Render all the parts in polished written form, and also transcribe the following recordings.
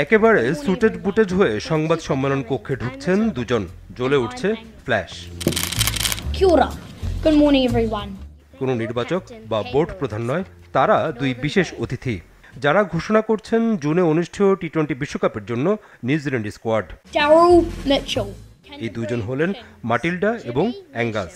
একেবারে সুটেড বুটেড হয়ে সংবাদ সম্মেলন কক্ষে ঢুকছেন দুজন, জ্বলে উঠছে flash. Kia ora. Good morning everyone. কোনো নির্বাচক বা বোর্ড প্রধান নয়, তারা দুই বিশেষ অতিথি যারা ঘোষণা করছেন জুনে অনুষ্ঠেয় টি-20 বিশ্বকাপের জন্য নিউজিল্যান্ড স্কোয়াড। Daryl Mitchell. এই দুজন হলেন মাটিল্ডা এবং Angus.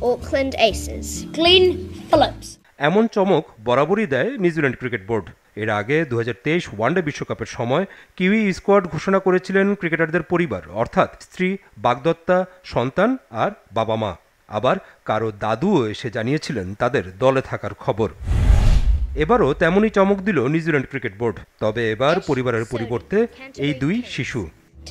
Auckland Aces. Glenn Phillips. এমন চমক বরাবরই দেয় নিউজিল্যান্ড ক্রিকেট বোর্ড। এর আগে 2023 ওয়ানডে বিশ্বকাপের সময় কিউই স্কোয়াড ঘোষণা করেছিলেন ক্রিকেটারদের পরিবার, অর্থাৎ স্ত্রী, বাগদত্তা, সন্তান আর বাবা মা। আবার কারো দাদুও এসে জানিয়েছিলেন তাদের দলে থাকার খবর। এবারও তেমনই চমক দিল নিউজিল্যান্ড ক্রিকেট বোর্ড, তবে এবার পরিবারের পরিবর্তে এই দুই শিশু।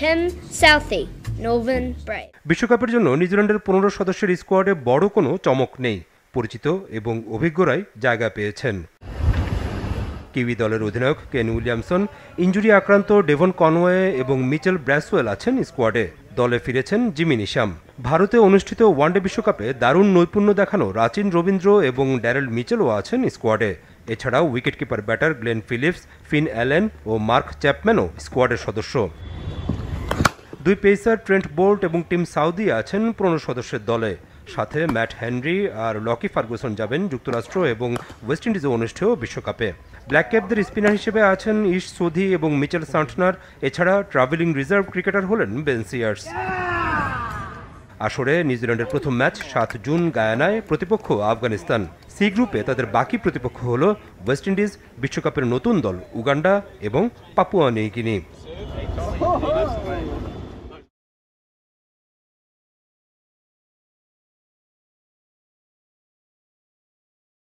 Tim Southey, Northern Brave. বিশ্বকাপের জন্য নিউজিল্যান্ডের 15 সদস্যের স্কোয়াডে বড় কোনো চমক নেই, পরিচিত এবং অভিজ্ঞরাই জায়গা পেয়েছেন। কিউই দলের অধিনায়ক কেন উইলিয়ামসন, ইনজুরি আক্রান্ত ডেভন কনওয়ে এবং মিচেল ব্র্যাসওয়েল আছেন স্কোয়াডে। দলে ফিরেছেন জিমি নিশাম। ভারতে অনুষ্ঠিত ওয়ানডে বিশ্বকাপে দারুণ নৈপুণ্য দেখানো রাচিন রবীন্দ্র এবং ড্যারেল মিচেলও আছেন স্কোয়াডে। এছাড়াও wicketkeeper batter Glenn Phillips, Finn Allen ও মার্ক চ্যাপম্যানও স্কোয়াডের সদস্য। দুই পেসার ট্রেন্ট বোল্ট এবং টিম সাউদি আছেন 15 সদস্যের দলে। সাথে ম্যাট হেনরি আর লকি ফার্গুসন যাবেন যুক্তরাষ্ট্র এবং ওয়েস্ট ইন্ডিজে অনুষ্ঠেয় বিশ্বকাপে। ব্ল্যাক ক্যাপদের স্পিনার হিসেবে আছেন ইশ সোধি এবং মিচেল সান্টনার। এছাড়া ট্রাভেলিং রিজার্ভ ক্রিকেটার হলেন বেন সিয়ার্স। আসরে নিউজিল্যান্ডের প্রথম ম্যাচ 7 জুন গায়ানায়, প্রতিপক্ষ আফগানিস্তান। সি গ্রুপে তাদের বাকি প্রতিপক্ষ হল ওয়েস্ট ইন্ডিজ, বিশ্বকাপের নতুন দল উগান্ডা এবং পাপুয়া নিউ গিনি।